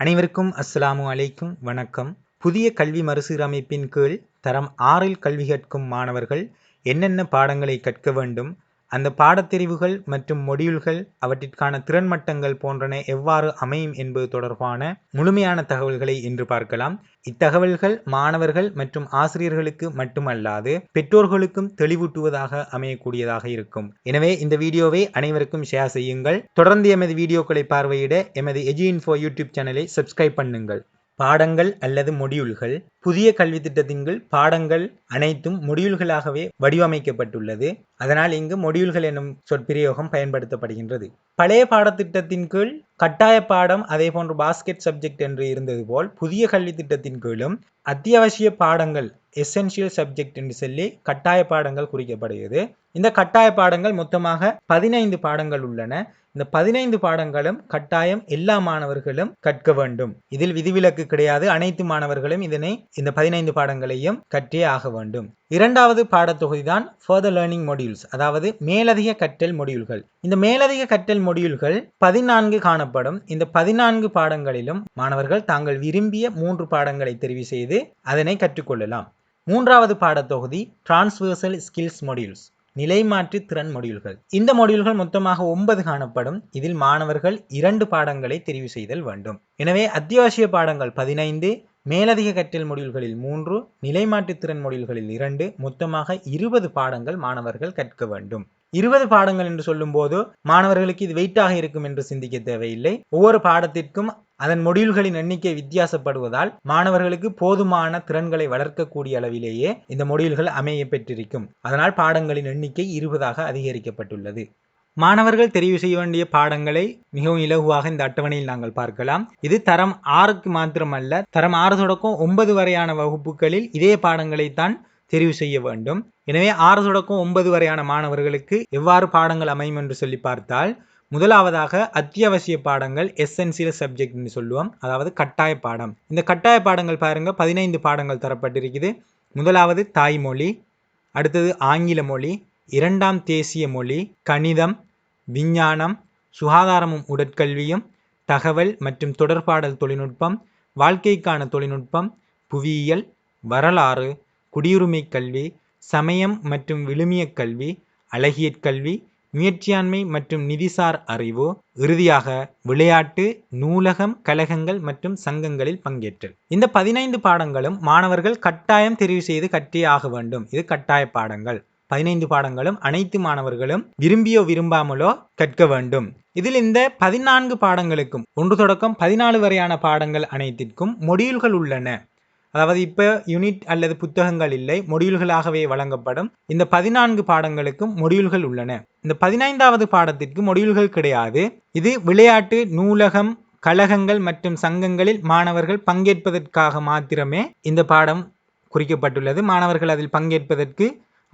அனைவருக்கும் அஸ்ஸலாமு அலைக்கும் வணக்கம். புதிய கல்வி மறுசீரமைப்பின் கீழ் தரம் 6இல் கல்வி கற்கும் மாணவர்கள் என்னென்ன பாடங்களை கற்க வேண்டும், அந்த பாடத்தெரிவுகள் மற்றும் மொடியூல்கள் அவற்றிற்கான திறன் மட்டங்கள் போன்றன எவ்வாறு அமையும் என்பது தொடர்பான முழுமையான தகவல்களை இன்று பார்க்கலாம். இத்தகவல்கள் மாணவர்கள் மற்றும் ஆசிரியர்களுக்கு மட்டுமல்லாது பெற்றோர்களுக்கும் தெளிவூட்டுவதாக அமையக்கூடியதாக இருக்கும். எனவே இந்த வீடியோவை அனைவருக்கும் ஷேர் செய்யுங்கள். தொடர்ந்து எமது வீடியோக்களை பார்வையிட எமது எஜுஇன்ஃபோ யூடியூப் சேனலை சப்ஸ்கிரைப் பண்ணுங்கள். பாடங்கள் அல்லது மொடியூல்கள். புதிய கல்வி திட்டத்தின் கீழ் பாடங்கள் அனைத்தும் மொடியூல்களாகவே வடிவமைக்கப்பட்டுள்ளது. அதனால் இங்கு மொடியூல்கள் எனும் சொற்பிரயோகம் பயன்படுத்தப்படுகின்றது. பழைய பாடத்திட்டத்தின் கீழ் கட்டாய பாடம் அதே போன்று பாஸ்கெட் சப்ஜெக்ட் என்று இருந்தது போல் புதிய கல்வி திட்டத்தின் கீழும் அத்தியாவசிய பாடங்கள் எசென்ஷியல் சப்ஜெக்ட் என்று சொல்லி கட்டாய பாடங்கள் குறிக்கப்படுகிறது. இந்த கட்டாய பாடங்கள் மொத்தமாக 15 பாடங்கள் உள்ளன. இந்த 15 பாடங்களும் கட்டாயம் எல்லா மாணவர்களும் கற்க வேண்டும். இதில் விதிவிலக்கு கிடையாது. அனைத்து மாணவர்களும் இந்த 15 பாடங்களையும் கற்றே ஆக வேண்டும். இரண்டாவது பாடத்தொகுதி தான் ஃபர்தர் லேர்னிங் மொடியூல்ஸ், அதாவது மேலதிக கற்றல் மொடியூல்கள். இந்த மேலதிக கற்றல் மொடியூல்கள் 14 காணப்படும். இந்த 14 பாடங்களிலும் மாணவர்கள் தாங்கள் விரும்பிய 3 பாடங்களை தெரிவு செய்து அதனை கற்றுக்கொள்ளலாம். மூன்றாவது பாடத்தொகுதி டிரான்ஸ்வர்சல் ஸ்கில்ஸ் மொடியூல்ஸ், நிலைமாற்று திறன் மொடியூல்கள். இந்த மொடியூல்கள் மொத்தமாக 9 காணப்படும். இதில் மாணவர்கள் 2 பாடங்களை தெரிவு செய்தல் வேண்டும். எனவே அத்தியாவசிய பாடங்கள் 15, மேலதிக கற்றல் மொடியூல்களில் 3, நிலைமாற்று திறன் மொடியூல்களில் 2, மொத்தமாக 20 பாடங்கள் மாணவர்கள் கற்க வேண்டும். 20 பாடங்கள் என்று சொல்லும் போது மாணவர்களுக்கு இது வெயிட்டாக இருக்கும் என்று சிந்திக்க தேவையில்லை. ஒவ்வொரு பாடத்திற்கும் அதன் மொடியூல்களின் எண்ணிக்கை வித்தியாசப்படுவதால் மாணவர்களுக்கு போதுமான திறன்களை வளர்க்கக்கூடிய அளவிலேயே இந்த மொடியூல்கள் அமைய பெற்றிருக்கும். அதனால் பாடங்களின் எண்ணிக்கை 20ஆக அதிகரிக்கப்பட்டுள்ளது. மாணவர்கள் தெரிவு செய்ய வேண்டிய பாடங்களை மிகவும் இலகுவாக இந்த அட்டவணையில் நாங்கள் பார்க்கலாம். இது தரம் 6க்கு மாத்திரமல்ல, தரம் 6 தொடக்கம் 9 வரையான வகுப்புகளில் இதே பாடங்களைத்தான் தெரிவு செய்ய வேண்டும். எனவே 6 தொடக்கம் 9 வரையான மாணவர்களுக்கு எவ்வாறு பாடங்கள் அமையும் என்று சொல்லி பார்த்தால், முதலாவதாக அத்தியாவசிய பாடங்கள் எசென்சியல் சப்ஜெக்ட் என்று சொல்லுவோம், அதாவது கட்டாய பாடம். இந்த கட்டாய பாடங்கள் பாருங்க 15 பாடங்கள் தரப்பட்டிருக்குது. முதலாவது தாய்மொழி, அடுத்தது ஆங்கில மொழி, இரண்டாம் தேசிய மொழி, கணிதம், விஞ்ஞானம், சுகாதாரமும் உடற்கல்வியும், தகவல் மற்றும் தொடர்பாடல் தொழில்நுட்பம், வாழ்க்கைக்கான தொழில்நுட்பம், புவியியல், வரலாறு, குடியுரிமை கல்வி, சமயம் மற்றும் விழுமிய கல்வி, அழகியற் கல்வி, முயற்சியாண்மை மற்றும் நிதிசார் அறிவு, இறுதியாக விளையாட்டு, நூலகம், கழகங்கள் மற்றும் சங்கங்களில் பங்கேற்றல். இந்த 15 பாடங்களும் மாணவர்கள் கட்டாயம் தெரிவு செய்து கற்றே ஆக வேண்டும். இது கட்டாய பாடங்கள். 15 பாடங்களும் அனைத்து மாணவர்களும் விரும்பியோ விரும்பாமலோ கற்க வேண்டும். இதில் இந்த 14 பாடங்களுக்கும் 1 தொடக்கம் 14 வரையான பாடங்கள் அனைத்திற்கும் மொடியூல்கள் உள்ளன. அதாவது இப்ப யூனிட் அல்லது புத்தகங்கள் இல்லை, மொடியூல்களாகவே வழங்கப்படும். இந்த 14 பாடங்களுக்கும் மொடியூல்கள் உள்ளன. இந்த 15வது பாடத்திற்கு மொடியூல்கள் கிடையாது. இது விளையாட்டு, நூலகம், கழகங்கள் மற்றும் சங்கங்களில் மாணவர்கள் பங்கேற்பதற்காக மாத்திரமே இந்த பாடம் குறிக்கப்பட்டுள்ளது. மாணவர்கள் அதில் பங்கேற்பதற்கு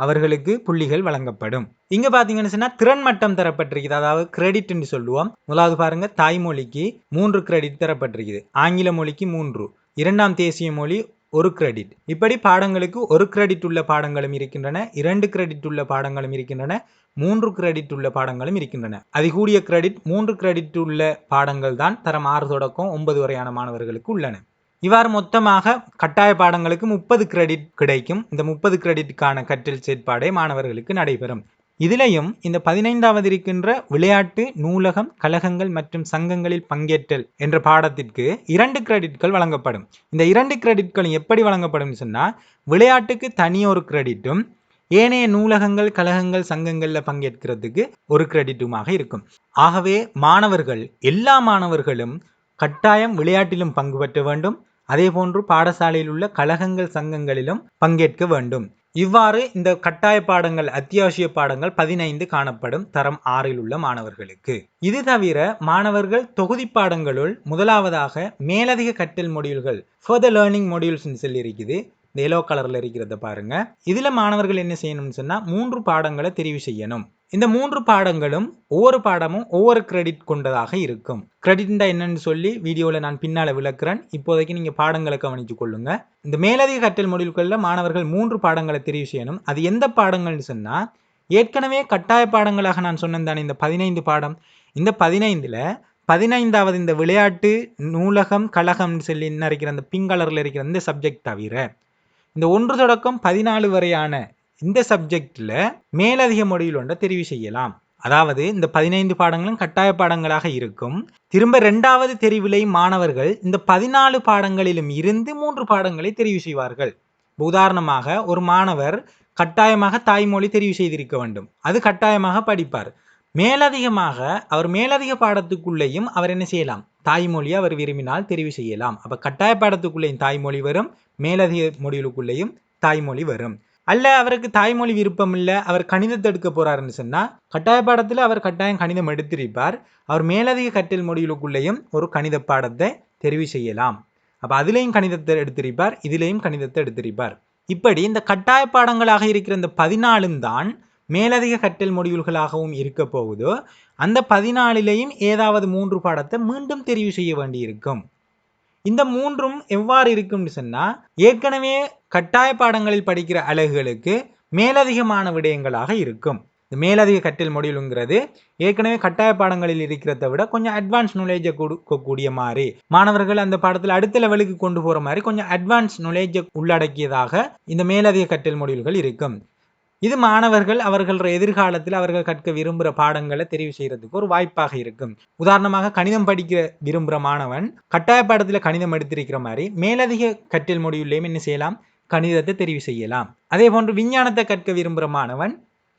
அவர்களுக்கு புள்ளிகள் வழங்கப்படும். இங்க பாத்தீங்கன்னு சொன்னா திறன் மட்டம் தரப்பட்டிருக்குது, அதாவது கிரெடிட் என்று சொல்லுவோம். முதலாவது பாருங்க, தாய்மொழிக்கு 3 கிரெடிட் தரப்பட்டிருக்குது, ஆங்கில மொழிக்கு 3, இரண்டாம் தேசிய மொழி 1 கிரெடிட். இப்படி பாடங்களுக்கு 1 கிரெடிட் உள்ள பாடங்களும் இருக்கின்றன, 2 கிரெடிட் உள்ள பாடங்களும் இருக்கின்றன, 3 கிரெடிட் உள்ள பாடங்களும் இருக்கின்றன. அதிகூடிய கிரெடிட் 3 கிரெடிட் உள்ள பாடங்கள் தான் தரம் 6 தொடக்கம் 9 வரையான மாணவர்களுக்கு உள்ளன. இவ்வாறு மொத்தமாக கட்டாய பாடங்களுக்கு 30 கிரெடிட் கிடைக்கும். இந்த 30 கிரெடிட்டுக்கான கற்றல் செயற்பாடே மாணவர்களுக்கு நடைபெறும். இதிலையும் இந்த 15வது இருக்கின்ற விளையாட்டு, நூலகம், கழகங்கள் மற்றும் சங்கங்களில் பங்கேற்றல் என்ற பாடத்திற்கு 2 கிரெடிட்கள் வழங்கப்படும். இந்த 2 கிரெடிட்களும் எப்படி வழங்கப்படும் சொன்னா, விளையாட்டுக்கு தனி 1 கிரெடிட்டும், ஏனைய நூலகங்கள், கழகங்கள், சங்கங்கள்ல பங்கேற்கிறதுக்கு 1 கிரெடிட்டுமாக இருக்கும். ஆகவே மாணவர்கள், எல்லா மாணவர்களும் கட்டாயம் விளையாட்டிலும் பங்கு பெற்ற வேண்டும். அதே போன்று பாடசாலையில் உள்ள கழகங்கள், சங்கங்களிலும் பங்கேற்க வேண்டும். இவ்வாறு இந்த கட்டாய பாடங்கள், அத்தியாவசிய பாடங்கள் 15 காணப்படும் தரம் 6இல் உள்ள மாணவர்களுக்கு. இது தவிர மாணவர்கள் தொகுதி பாடங்களுள் முதலாவதாக மேலதிக கற்றல் மொடியூல்கள், ஃபர்தர் லேர்னிங் மொடியூல்ஸ் சொல்லி இருக்குது. இந்த எல்லோ கலர்ல இருக்கிறத பாருங்க. இதுல மாணவர்கள் என்ன செய்யணும்னு சொன்னா 3 பாடங்களை தெரிவு செய்யணும். இந்த 3 பாடங்களும் ஒவ்வொரு பாடமும் ஒவ்வொரு கிரெடிட் கொண்டதாக இருக்கும். கிரெடிட்னா என்னன்னு சொல்லி வீடியோல நான் பின்னால விளக்குறேன். இப்போதைக்கு நீங்க பாடங்களை கவனிச்சு கொள்ளுங்க. இந்த மேலதிக கற்றல் மொடியூல்கள்ல மாணவர்கள் 3 பாடங்களை தெரிவு செய்யணும். அது எந்த பாடங்கள்னு சொன்னா, ஏற்கனவே கட்டாய பாடங்களாக நான் சொன்னேன் தானே இந்த 15 பாடம். இந்த 15ல 15வது இந்த விளையாட்டு நூலகம் கழகம் சொல்லி இருக்கிற அந்த பிங்க் கலரில் இருக்கிற இந்த சப்ஜெக்ட் தவிர இந்த 1 தொடக்கம் 14 வரையான இந்த சப்ஜெக்டில் மேலதிக மொடியூல் ஒன்றை தெரிவு செய்யலாம். அதாவது இந்த 15 பாடங்களும் கட்டாய பாடங்களாக இருக்கும். திரும்ப 2வது தெரிவிலை மாணவர்கள் இந்த 14 பாடங்களிலும் இருந்து 3 பாடங்களை தெரிவு செய்வார்கள். உதாரணமாக ஒரு மாணவர் கட்டாயமாக தாய்மொழி தெரிவு செய்திருக்க வேண்டும், அது கட்டாயமாக படிப்பார். மேலதிகமாக அவர் மேலதிக பாடத்துக்குள்ளேயும் அவர் என்ன செய்யலாம், தாய்மொழி அவர் விரும்பினால் தெரிவு செய்யலாம். அப்ப கட்டாய பாடத்துக்குள்ளேயும் தாய்மொழி வரும், மேலதிக மொழிகளுக்குள்ளேயும் தாய்மொழி வரும். அல்ல அவருக்கு தாய்மொழி விருப்பம் இல்லை, அவர் கணிதத்தை எடுக்க போறாருன்னு சொன்னா கட்டாய பாடத்தில் அவர் கட்டாயம் கணிதம் எடுத்திருப்பார். அவர் மேலதிக கற்றல் மொழிகளுக்குள்ளேயும் ஒரு கணித பாடத்தை தெரிவு செய்யலாம். அப்ப அதுலேயும் கணிதத்தை எடுத்திருப்பார், இதுலேயும் கணிதத்தை எடுத்திருப்பார். இப்படி இந்த கட்டாய பாடங்களாக இருக்கிற இந்த 14 தான் மேலதிக கற்றல் மொடியூல்களாகவும் இருக்க போகுதோ அந்த 14லையும் ஏதாவது 3 பாடத்தை மீண்டும் தெரிவு செய்ய வேண்டி இருக்கும். இந்த 3ம் எவ்வாறு இருக்கும்னு சொன்னா ஏற்கனவே கட்டாய பாடங்களில் படிக்கிற அலகுகளுக்கு மேலதிகமான விடயங்களாக இருக்கும். இந்த மேலதிக கற்றல் மொடியூலுங்கிறது ஏற்கனவே கட்டாய பாடங்களில் இருக்கிறத விட கொஞ்சம் அட்வான்ஸ் நாலேஜை கொடுக்கக்கூடிய மாதிரி, மாணவர்கள் அந்த பாடத்தில் அடுத்த லெவலுக்கு கொண்டு போற மாதிரி கொஞ்சம் அட்வான்ஸ் நாலேஜை உள்ளடக்கியதாக இந்த மேலதிக கற்றல் மொடியூல்கள் இருக்கும். இது மாணவர்கள் அவர்கள் எதிர்காலத்தில் அவர்கள் கற்க விரும்புகிற பாடங்களை தெரிவு செய்யறதுக்கு ஒரு வாய்ப்பாக இருக்கும். உதாரணமாக கணிதம் படிக்க விரும்புகிற மாணவன் கட்டாய பாடத்தில் கணிதம் எடுத்திருக்கிற மாதிரி மேலதிக கற்றல் மொடியூல்லையும் என்ன செய்யலாம், கணிதத்தை தெரிவு செய்யலாம். அதே போன்று விஞ்ஞானத்தை கற்க விரும்புகிற மாணவன்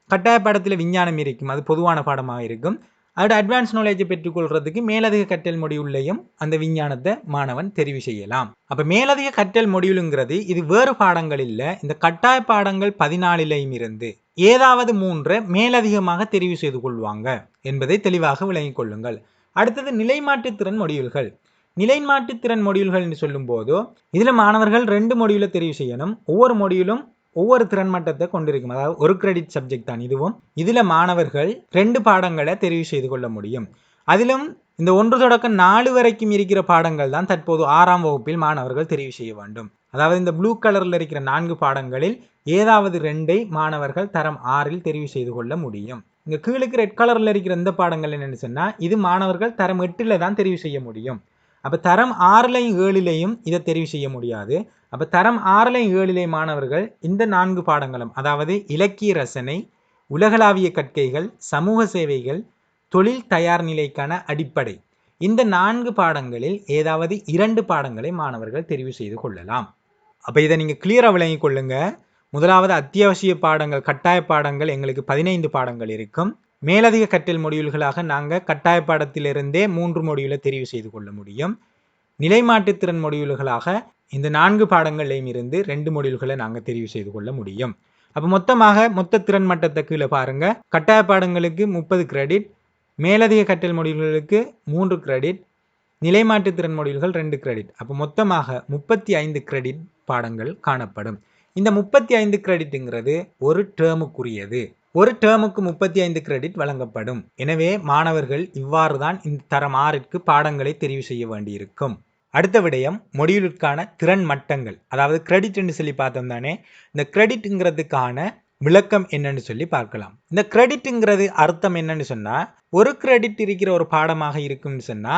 கட்டாய பாடத்தில் விஞ்ஞானம் இருக்கும், அது பொதுவான பாடமாக இருக்கும். அதோட அட்வான்ஸ் நாலேஜை பெற்றுக்கொள்றதுக்கு மேலதிக கற்றல் மொடியூல்லையும் அந்த விஞ்ஞானத்தை மாணவன் தெரிவு செய்யலாம். அப்ப மேலதிக கற்றல் மொடியூலுங்கிறது இது வேறு பாடங்கள் இல்லை, இந்த கட்டாய பாடங்கள் 14லையும் இருந்து ஏதாவது 3 மேலதிகமாக தெரிவு செய்து கொள்வாங்க என்பதை தெளிவாக விளங்கிக் கொள்ளுங்கள். அடுத்தது நிலைமாற்றுத்திறன் மொடியூல்கள். நிலைமாற்றுத்திறன் மொடியூல்கள் என்று சொல்லும் போது இதுல மாணவர்கள் 2 மொடியூலை தெரிவு செய்யணும். ஒவ்வொரு மொடியூலும் ஒவ்வொரு திறன் மட்டத்தை கொண்டிருக்கும், அதாவது ஒரு கிரெடிட் சப்ஜெக்ட் தான் இதுவும். இதுல மாணவர்கள் 2 பாடங்களை தெரிவு செய்து கொள்ள முடியும். அதிலும் இந்த 1 தொடக்கம் 4 வரைக்கும் இருக்கிற பாடங்கள் தான் தற்போது 6ஆம் வகுப்பில் மாணவர்கள் தெரிவு செய்ய வேண்டும். அதாவது இந்த ப்ளூ கலர்ல இருக்கிற 4 பாடங்களில் ஏதாவது 2ஐ மாணவர்கள் தரம் 6ல் தெரிவு செய்து கொள்ள முடியும். இங்க கீழுக்கு ரெட் கலர்ல இருக்கிற இந்த பாடங்கள் என்னன்னு சொன்னா இது மாணவர்கள் தரம் 8ல தான் தெரிவு செய்ய முடியும். அப்ப தரம் 6லையும் 7லையும் இதை தெரிவு செய்ய முடியாது. அப்ப தரம் 6லையும் 7லையும் மாணவர்கள் இந்த 4 பாடங்களும், அதாவது இலக்கிய ரசனை, உலகளாவிய கற்கைகள், சமூக சேவைகள், தொழில் தயார் நிலைக்கான அடிப்படை, இந்த 4 பாடங்களில் ஏதாவது 2 பாடங்களை மாணவர்கள் தெரிவு செய்து கொள்ளலாம். அப்ப இதை நீங்க கிளியரா விளங்கிக் கொள்ளுங்க. முதலாவது அத்தியாவசிய பாடங்கள், கட்டாய பாடங்கள் எங்களுக்கு 15 பாடங்கள் இருக்கும். மேலதிக கற்றல் மொடியூல்களாக நாங்கள் கட்டாய பாடத்திலிருந்தே 3 மொடியூலை தெரிவு செய்து கொள்ள முடியும். நிலைமாற்றுத்திறன் மொடியூல்களாக இந்த 4 பாடங்களையும் இருந்து 2 மொடியூல்களை நாங்கள் தெரிவு செய்து கொள்ள முடியும். அப்போ மொத்த திறன் மட்டத்தை கீழே பாருங்க. கட்டாய பாடங்களுக்கு 30 கிரெடிட், மேலதிக கற்றல் மொடியூல்களுக்கு 3 கிரெடிட், நிலைமாற்றுத்திறன் மொடியூல்கள் 2 கிரெடிட். அப்போ மொத்தமாக 35 கிரெடிட் பாடங்கள் காணப்படும். இந்த 35 கிரெடிட்டுங்கிறது ஒரு டேர்முக்குரியது. ஒரு டேர்முக்கு 35 கிரெடிட் வழங்கப்படும். எனவே மாணவர்கள் இவ்வாறு தான் இந்த தரம் 6ற்கு பாடங்களை தெரிவு செய்ய வேண்டியிருக்கும். அடுத்த விடயம் மொடியூலுக்கான திறன் மட்டங்கள், அதாவது கிரெடிட் என்று சொல்லி பார்த்தோம் தானே. இந்த கிரெடிட்ங்கிறதுக்கான விளக்கம் என்னன்னு சொல்லி பார்க்கலாம். இந்த கிரெடிட்ங்கிறது அர்த்தம் என்னன்னு சொன்னா, ஒரு கிரெடிட் இருக்கிற ஒரு பாடமாக இருக்கும்னு சொன்னா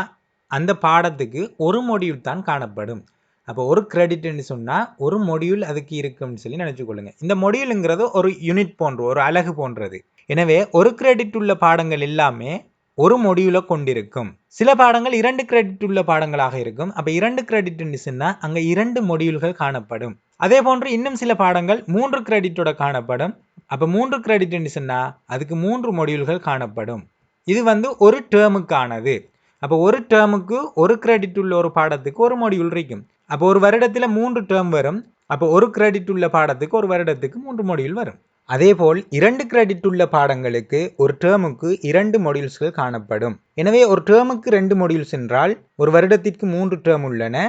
அந்த பாடத்துக்கு ஒரு மொடியூல் தான் காணப்படும். அப்போ ஒரு கிரெடிட்னு சொன்னால் ஒரு மொடியூல் அதுக்கு இருக்குன்னு சொல்லி நினச்சிக்கொள்ளுங்க. இந்த மொடியூலுங்கிறது ஒரு யூனிட் போன்ற ஒரு அலகு போன்றது. எனவே ஒரு கிரெடிட் உள்ள பாடங்கள் எல்லாமே ஒரு மொடியூலை கொண்டிருக்கும். சில பாடங்கள் 2 கிரெடிட் உள்ள பாடங்களாக இருக்கும். அப்போ 2 கிரெடிட்னு சொன்னால் அங்கே 2 மொடியூல்கள் காணப்படும். அதே போன்று இன்னும் சில பாடங்கள் 3 கிரெடிட்டோட காணப்படும். அப்போ 3 கிரெடிட்னு சொன்னால் அதுக்கு 3 மொடியூல்கள் காணப்படும். இது ஒரு டேர்முக்கானது. அப்போ ஒரு டேர்முக்கு ஒரு கிரெடிட் உள்ள ஒரு பாடத்துக்கு ஒரு மொடியூல் இருக்கும். அப்போ ஒரு வருடத்தில் 3 டேர்ம் வரும். அப்போ ஒரு கிரெடிட் உள்ள பாடத்துக்கு ஒரு வருடத்துக்கு 3 மொடியூல் வரும். அதே போல் 2 கிரெடிட் உள்ள பாடங்களுக்கு ஒரு டேர்முக்கு 2 மொடியூல்ஸ்கள் காணப்படும். எனவே ஒரு டேர்முக்கு 2 மொடியூல்ஸ் என்றால் ஒரு வருடத்திற்கு 3 டேர்ம் உள்ளன.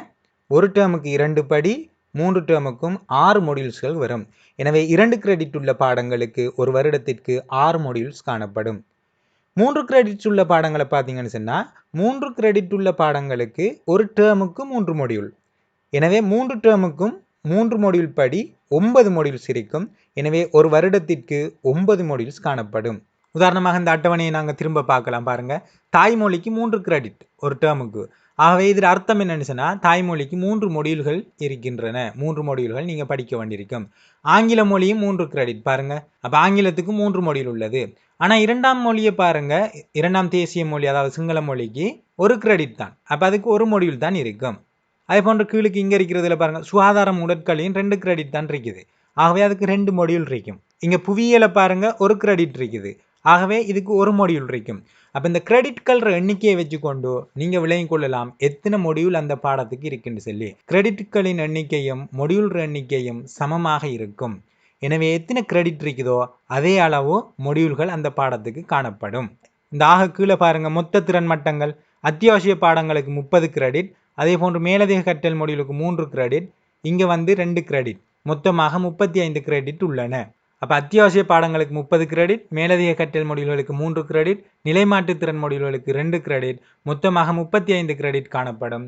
ஒரு டேர்முக்கு 2 படி, 3 டேர்முக்கும் 6 மொடியூல்ஸ்கள் வரும். எனவே 2 கிரெடிட் உள்ள பாடங்களுக்கு ஒரு வருடத்திற்கு 6 மொடியூல்ஸ் காணப்படும். 3 கிரெடிட்ஸ் உள்ள பாடங்களை பார்த்தீங்கன்னு சொன்னால் 3 கிரெடிட் உள்ள பாடங்களுக்கு ஒரு டேர்முக்கு 3 மொடியூல். எனவே 3 டேர்முக்கும் 3 மொடியூல் படி 9 மொடியூல்ஸ் இருக்கும். எனவே ஒரு வருடத்திற்கு 9 மொடியூல்ஸ் காணப்படும். உதாரணமாக இந்த அட்டவணையை நாங்கள் திரும்ப பார்க்கலாம் பாருங்க. தாய்மொழிக்கு 3 கிரெடிட் ஒரு டேர்முக்கு. ஆகவே இதில் அர்த்தம் என்னன்னு சொன்னால் தாய்மொழிக்கு 3 மொடியூல்கள் இருக்கின்றன. 3 மொடியூல்கள் நீங்கள் படிக்க வேண்டியிருக்கும். ஆங்கில மொழியும் 3 கிரெடிட் பாருங்க. அப்போ ஆங்கிலத்துக்கு 3 மொடியூல் உள்ளது. ஆனால் இரண்டாம் மொழியை பாருங்க, இரண்டாம் தேசிய மொழி அதாவது சிங்கள மொழிக்கு 1 கிரெடிட் தான். அப்போ அதுக்கு 1 மொடியூல் தான் இருக்கும். அதே போன்ற கீழுக்கு இங்கே இருக்கிறதுல பாருங்க, சுகாதாரம் உடற்கல்வியும் 2 கிரெடிட் தான் இருக்குது. ஆகவே அதுக்கு 2 மொடியூல் இருக்கும். இங்கே புவியியலை பாருங்க, 1 கிரெடிட் இருக்குது. ஆகவே இதுக்கு 1 மொடியூல் இருக்கும். அப்போ இந்த கிரெடிட்கள் எண்ணிக்கையை வச்சுக்கொண்டு நீங்கள் விளங்கிக் கொள்ளலாம் எத்தனை மொடியூல் அந்த பாடத்துக்கு இருக்குன்னு சொல்லி. கிரெடிட்களின் எண்ணிக்கையும் மொடியூல் எண்ணிக்கையும் சமமாக இருக்கும். எனவே எத்தனை கிரெடிட் இருக்குதோ அதே அளவு மொடியூல்கள் அந்த பாடத்துக்கு காணப்படும். இந்த ஆக கீழே பாருங்க, மொத்த திறன் மட்டங்கள் அத்தியாவசிய பாடங்களுக்கு 30 கிரெடிட், அதே போன்று மேலதிக கற்றல் மொடியூலுக்கு 3 கிரெடிட், இங்கே 2 கிரெடிட், மொத்தமாக 35 கிரெடிட் உள்ளன. அப்போ அத்தியாவசிய பாடங்களுக்கு 30 கிரெடிட், மேலதிக கற்றல் மொடியூல்களுக்கு 3 கிரெடிட், நிலைமாற்று திறன் மொடியூல்களுக்கு 2 கிரெடிட், மொத்தமாக 35 கிரெடிட் காணப்படும்.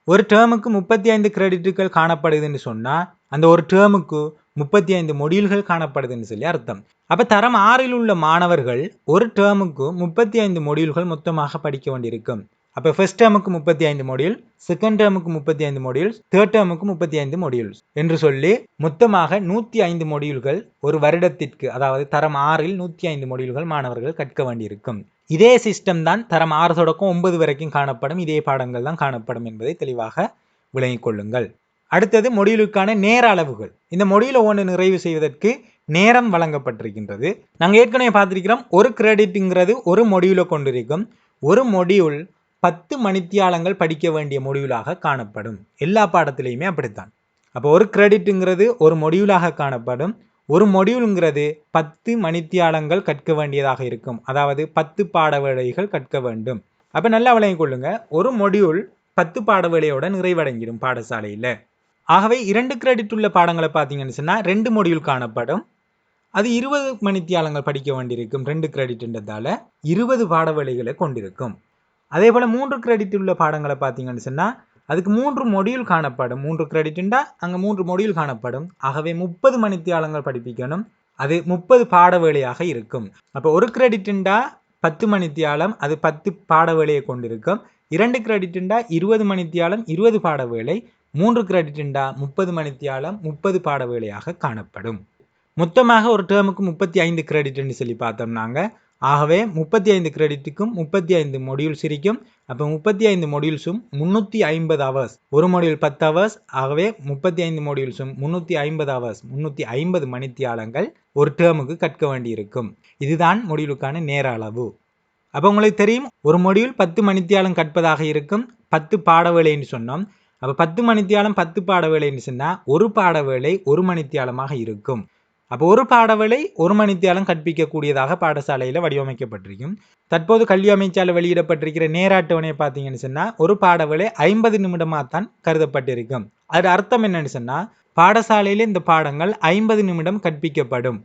ஒரு டேர்முக்கு 35 கிரெடிட்டுகள் காணப்படுதுன்னு சொன்னால் அந்த ஒரு டேர்முக்கு 35 மொடியூல்கள் காணப்படுதுன்னு சொல்லி அர்த்தம். அப்போ தரம் 6இல் உள்ள மாணவர்கள் ஒரு டேர்முக்கு 35 மொடியூல்கள் மொத்தமாக படிக்க வேண்டியிருக்கும். அப்போ ஃபர்ஸ்ட் டேர்முக்கு 35 மொடியூல், செகண்ட் டேர்முக்கு 35 மொடியூல்ஸ், தேர்ட் டேர்முக்கு 35 மொடியூல்ஸ் என்று சொல்லி மொத்தமாக 105 மொடியூல்கள் ஒரு வருடத்திற்கு, அதாவது தரம் 6இல் 105 மொடியூல்கள் மாணவர்கள் கற்க வேண்டியிருக்கும். இதே சிஸ்டம் தான் தரம் 6 தொடக்கம் 9 வரைக்கும் காணப்படும். இதே பாடங்கள் தான் காணப்படும் என்பதை தெளிவாக விளங்கிக் கொள்ளுங்கள். அடுத்தது மொடியூலுக்கான நேர அளவுகள். இந்த மொடியூலை ஒன்று நிறைவு செய்வதற்கு நேரம் வழங்கப்பட்டிருக்கின்றது. நாங்கள் ஏற்கனவே பார்த்திருக்கிறோம், ஒரு கிரெடிட்ங்கிறது ஒரு மொடியூலை கொண்டிருக்கும். ஒரு மொடியூல் 10 மணித்தியாலங்கள் படிக்க வேண்டிய மொடியூலாக காணப்படும். எல்லா பாடத்திலையுமே அப்படித்தான். அப்போ ஒரு கிரெடிட்டுங்கிறது ஒரு மொடியூலாக காணப்படும். ஒரு மொடியூலுங்கிறது 10 மணித்தியாலங்கள் கற்க வேண்டியதாக இருக்கும். அதாவது 10 பாட வேளைகள் கற்க வேண்டும். அப்போ நல்லா விளங்கிக் கொள்ளுங்க, ஒரு மொடியூல் 10 பாட வேளையோட நிறைவடைஞ்சிடும் பாடசாலையில். ஆகவே 2 கிரெடிட் உள்ள பாடங்களை பார்த்தீங்கன்னு சொன்னால் 2 மொடியூல் காணப்படும். அது 20 மணித்தியாலங்கள் படிக்க வேண்டியிருக்கும். 2 கிரெடிட்ன்றதால 20 பாட வேளைகளை கொண்டிருக்கும். அதே போல் 3 கிரெடிட் உள்ள பாடங்களை பார்த்தீங்கன்னு சொன்னால் அதுக்கு 3 மொடியூல் காணப்படும். 3 கிரெடிட்டுண்டா அங்கே 3 மொடியூல் காணப்படும். ஆகவே 30 மணித்தியாலங்கள் படிப்பிக்கணும். அது 30 பாட வேளையாக இருக்கும். அப்போ ஒரு கிரெடிட்டுண்டா 10 மணித்தியாலம், அது 10 பாட வேளையை கொண்டிருக்கும். 2 கிரெடிட்டுண்டா 20 மணித்தியாலம், 20 பாட வேளை. 3 கிரெடிட்டுண்டா 30 மணித்தியாலம், 30 பாட வேளையாக காணப்படும். மொத்தமாக ஒரு டேர்முக்கு 35 கிரெடிட்னு சொல்லி பார்த்தோம்னாங்க. ஆகவே 35 கிரெடிட்டுக்கும் 35 மொடியூல்ஸ் இருக்கும். அப்போ 35 மொடியூல்ஸும் 350 ஹவர்ஸ். ஒரு மொடியூல் 10 ஹவர்ஸ். ஆகவே 35 மொடியூல்ஸும் 350 ஹவர்ஸ், 350 மணித்தியாலங்கள் ஒரு டேர்முக்கு கற்க வேண்டியிருக்கும். இதுதான் மொடியூலுக்கான நேர அளவு. அப்போ உங்களுக்கு தெரியும், ஒரு மொடியூல் 10 மணித்தியாலம் கற்பதாக இருக்கும். 10 பாட வேளைன்னு சொன்னோம். அப்போ 10 மணித்தியாலம் 10 பாட வேளைன்னு சொன்னால் ஒரு பாட வேளை 1 மணித்தியாலமாக இருக்கும். அப்போ ஒரு பாடவேளை 1 மணித்தியாலம் கற்பிக்கக்கூடியதாக பாடசாலையில் வடிவமைக்கப்பட்டிருக்கும். தற்போது கல்வி அமைச்சால் வெளியிடப்பட்டிருக்கிற நேர அட்டவணையை பார்த்தீங்கன்னு சொன்னால் ஒரு பாடவேளை 50 நிமிடமாக தான் கருதப்பட்டிருக்கும். அது அர்த்தம் என்னன்னு சொன்னால் பாடசாலையில் இந்த பாடங்கள் 50 நிமிடம் கற்பிக்கப்படும்.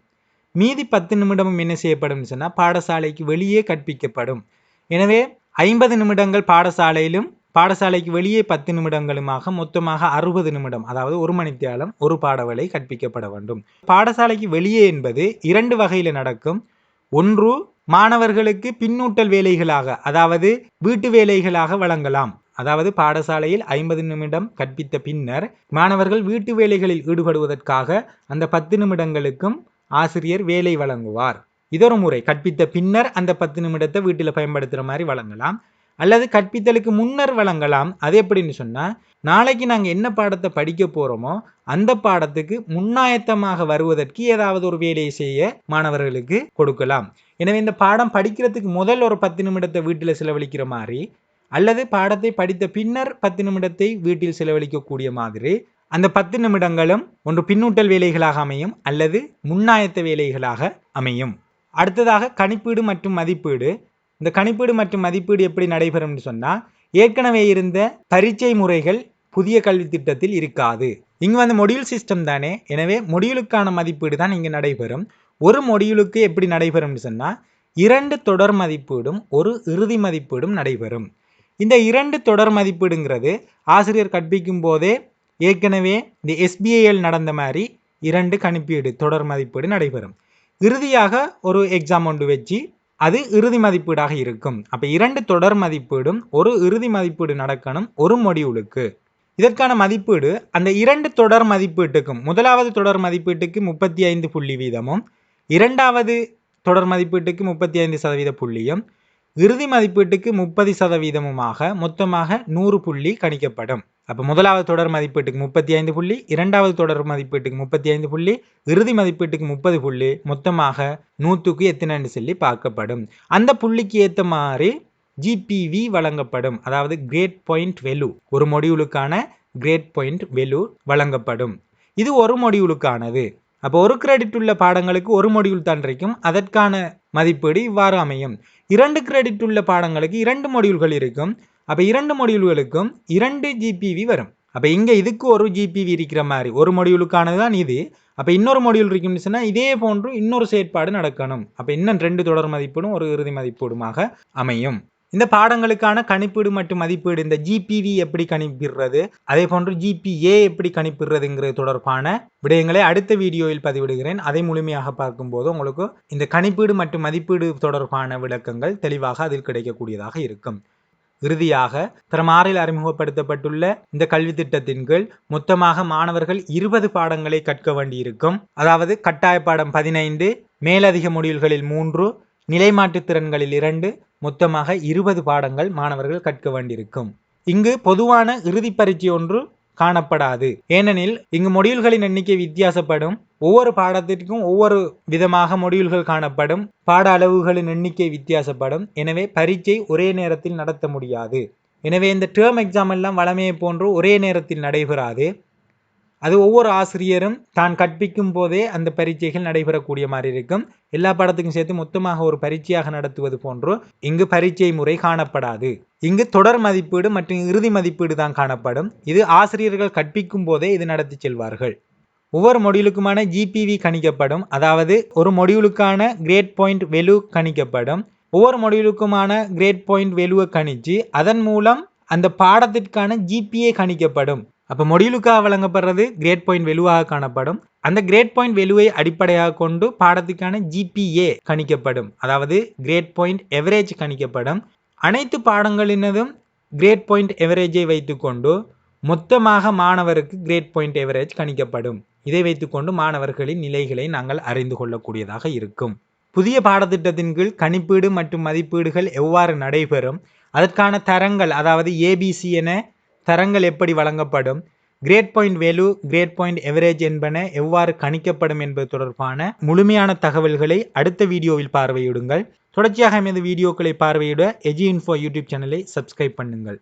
மீதி 10 நிமிடமும் என்ன செய்யப்படும் சொன்னால் பாடசாலைக்கு வெளியே கற்பிக்கப்படும். எனவே 50 நிமிடங்கள் பாடசாலையிலும் பாடசாலைக்கு வெளியே 10 நிமிடங்களுமாக மொத்தமாக 60 நிமிடம், அதாவது 1 மணித்தியாலம் ஒரு பாடவேளை கற்பிக்கப்பட வேண்டும். பாடசாலைக்கு வெளியே என்பது 2 வகையில் நடக்கும். ஒன்று, மாணவர்களுக்கு பின்னூட்டல் வேலைகளாக, அதாவது வீட்டு வேலைகளாக வழங்கலாம். அதாவது பாடசாலையில் 50 நிமிடம் கற்பித்த பின்னர் மாணவர்கள் வீட்டு வேலைகளில் ஈடுபடுவதற்காக அந்த 10 நிமிடங்களுக்கும் ஆசிரியர் வேலை வழங்குவார். இதொரு முறை. கற்பித்த பின்னர் அந்த 10 நிமிடத்தை வீட்டில் பயன்படுத்துகிற மாதிரி வழங்கலாம். அல்லது கற்பித்தலுக்கு முன்னர் வழங்கலாம். அது எப்படின்னு சொன்னால், நாளைக்கு நாங்கள் என்ன பாடத்தை படிக்க போகிறோமோ அந்த பாடத்துக்கு முன்னாயத்தமாக வருவதற்கு ஏதாவது ஒரு வேலையை செய்ய மாணவர்களுக்கு கொடுக்கலாம். எனவே இந்த பாடம் படிக்கிறதுக்கு முதல் ஒரு 10 நிமிடத்தை வீட்டில் செலவழிக்கிற மாதிரி, அல்லது பாடத்தை படித்த பின்னர் 10 நிமிடத்தை வீட்டில் செலவழிக்கக்கூடிய மாதிரி அந்த 10 நிமிடங்களும் ஒன்று பின்னூட்டல் வேலைகளாக அமையும், அல்லது முன்னாயத்த வேலைகளாக அமையும். அடுத்ததாக கணிப்பீடு மற்றும் மதிப்பீடு. இந்த கணிப்பீடு மற்றும் மதிப்பீடு எப்படி நடைபெறும்னு சொன்னால், ஏற்கனவே இருந்த பரீட்சை முறைகள் புதிய கல்வி திட்டத்தில் இருக்காது. இங்கே மொடியூல் சிஸ்டம் தானே, எனவே மொடியூலுக்கான மதிப்பீடு தான் இங்கே நடைபெறும். ஒரு மொடியூலுக்கு எப்படி நடைபெறும்னு சொன்னால் 2 தொடர் மதிப்பீடும் 1 இறுதி மதிப்பீடும் நடைபெறும். இந்த 2 தொடர் மதிப்பீடுங்கிறது ஆசிரியர் கற்பிக்கும் போதே ஏற்கனவே இந்த SBIL நடந்த மாதிரி 2 கணிப்பீடு தொடர் மதிப்பீடு நடைபெறும். இறுதியாக ஒரு எக்ஸாம் ஒன்று வச்சு அது இறுதி மதிப்பீடாக இருக்கும். அப்ப 2 தொடர் மதிப்பீடும் ஒரு இறுதி மதிப்பீடு நடக்கணும் ஒரு மொடியூலுக்கு. இதற்கான மதிப்பீடு அந்த 2 தொடர் மதிப்பீட்டுக்கும் முதலாவது தொடர் மதிப்பீட்டுக்கு 35 புள்ளி வீதமும் இரண்டாவது தொடர் மதிப்பீட்டுக்கு 35% புள்ளியும் இறுதி மதிப்பீட்டுக்கு 30%மாக மொத்தமாக 100 புள்ளி கணிக்கப்படும். அப்ப முதலாவது தொடர் மதிப்பீட்டுக்கு 35 புள்ளி, இரண்டாவது தொடர் மதிப்பீட்டுக்கு 35 புள்ளி, இறுதி மதிப்பீட்டுக்கு 30 புள்ளி, மொத்தமாக 100க்கு எத்தனை சொல்லி பார்க்கப்படும். அந்த புள்ளிக்கு ஏற்ற மாதிரி GPV வழங்கப்படும். அதாவது கிரேட் பாயிண்ட் வேல்யூ, ஒரு மொடியூலுக்கான கிரேட் பாயிண்ட் வேல்யூ வழங்கப்படும். இது ஒரு மொடியூலுக்கானது. அப்போ ஒரு கிரெடிட் உள்ள பாடங்களுக்கு ஒரு மொடியூல் தான் இருக்கும். அதற்கான மதிப்பீடு இவ்வாறு அமையும். 2 கிரெடிட் உள்ள பாடங்களுக்கு 2 மொடியூல்கள் இருக்கும். அப்ப 2 மொடியூல்களுக்கும் 2 GPV வரும். அப்ப இங்க இதுக்கு ஒரு GPV இருக்கிற மாதிரி ஒரு மொடியூலுக்கானது தான் இது. அப்ப இன்னொரு மொடியூல் இருக்குன்னு சொன்னா இதே போன்று இன்னொரு செயற்பாடு நடக்கணும். அப்ப இன்னும் 2 தொடர் மதிப்பீடும் ஒரு இறுதி மதிப்பீடுமாக அமையும். இந்த பாடங்களுக்கான கணிப்பீடு மற்றும் மதிப்பீடு, இந்த GPV எப்படி கணிப்பிடுறது, அதே போன்று GPA எப்படி கணிப்பிடுறதுங்கிறது தொடர்பான விடயங்களை அடுத்த வீடியோவில் பதிவிடுகிறேன். அதை முழுமையாக பார்க்கும்போது உங்களுக்கு இந்த கணிப்பீடு மற்றும் மதிப்பீடு தொடர்பான விளக்கங்கள் தெளிவாக அதில் கிடைக்கக்கூடியதாக இருக்கும். இறுதியாக தரம் 6ல் அறிமுகப்படுத்தப்பட்டுள்ள இந்த கல்வி திட்டத்தின் கீழ் மொத்தமாக மாணவர்கள் 20 பாடங்களை கற்க வேண்டியிருக்கும். அதாவது கட்டாய பாடம் 15, மேலதிக மொடியூல்களில் 3, நிலைமாற்று திறன்களில் 2, மொத்தமாக 20 பாடங்கள் மாணவர்கள் கற்க வேண்டியிருக்கும். இங்கு பொதுவான இறுதி பரீட்சை ஒன்று காணப்படாது. ஏனெனில் இங்கு மொடியூல்களின் எண்ணிக்கை வித்தியாசப்படும். ஒவ்வொரு பாடத்திற்கும் ஒவ்வொரு விதமாக மொடியூல்கள் காணப்படும். பாட அளவுகளின் எண்ணிக்கை வித்தியாசப்படும். எனவே பரீட்சை ஒரே நேரத்தில் நடத்த முடியாது. எனவே இந்த டேர்ம் எக்ஸாம் எல்லாம் வழமையை போன்று ஒரே நேரத்தில் நடைபெறாது. அது ஒவ்வொரு ஆசிரியரும் தான் கற்பிக்கும் போதே அந்த பரீட்சைகள் நடைபெறக்கூடிய மாதிரி இருக்கும். எல்லா பாடத்துக்கும் சேர்த்து மொத்தமாக ஒரு பரீட்சையாக நடத்துவது போன்று இங்கு பரீட்சை முறை காணப்படாது. இங்கு தொடர் மதிப்பீடு மற்றும் இறுதி மதிப்பீடு தான் காணப்படும். இது ஆசிரியர்கள் கற்பிக்கும் போதே இது நடத்தி செல்வார்கள். ஒவ்வொரு மொடியூலுக்குமான GPV கணிக்கப்படும். அதாவது ஒரு மொடியூலுக்கான கிரேட் பாயிண்ட் வேல்யூ கணிக்கப்படும். ஒவ்வொரு மொடியூலுக்குமான கிரேட் பாயிண்ட் வேல்யூவை கணிச்சு அதன் மூலம் அந்த பாடத்திற்கான GPA கணிக்கப்படும். அப்போ மொடியூலுக்காக வழங்கப்படுறது கிரேட் பாயிண்ட் வேல்யூவாக காணப்படும். அந்த கிரேட் பாயிண்ட் வேல்யூவை அடிப்படையாக கொண்டு பாடத்துக்கான GPA கணிக்கப்படும். அதாவது கிரேட் பாயிண்ட் எவரேஜ் கணிக்கப்படும். அனைத்து பாடங்களினதும் கிரேட் பாயிண்ட் எவரேஜை வைத்துக்கொண்டு மொத்தமாக மாணவருக்கு கிரேட் பாயிண்ட் எவரேஜ் கணிக்கப்படும். இதை வைத்துக்கொண்டு மாணவர்களின் நிலைகளை நாங்கள் அறிந்து கொள்ளக்கூடியதாக இருக்கும். புதிய பாடத்திட்டத்தின் கீழ் கணிப்பீடு மற்றும் மதிப்பீடுகள் எவ்வாறு நடைபெறும், அதற்கான தரங்கள் அதாவது ABC என தரங்கள் எப்படி வழங்கப்படும், grade point value, grade point average என்பன எவ்வாறு கணிக்கப்படும் என்பது தொடர்பான முழுமையான தகவல்களை அடுத்த வீடியோவில் பார்வையிடுங்கள். தொடர்ச்சியாக எமது வீடியோக்களை பார்வையிட எஜி இன்ஃபோ யூடியூப் சேனலை சப்ஸ்கிரைப் பண்ணுங்கள்.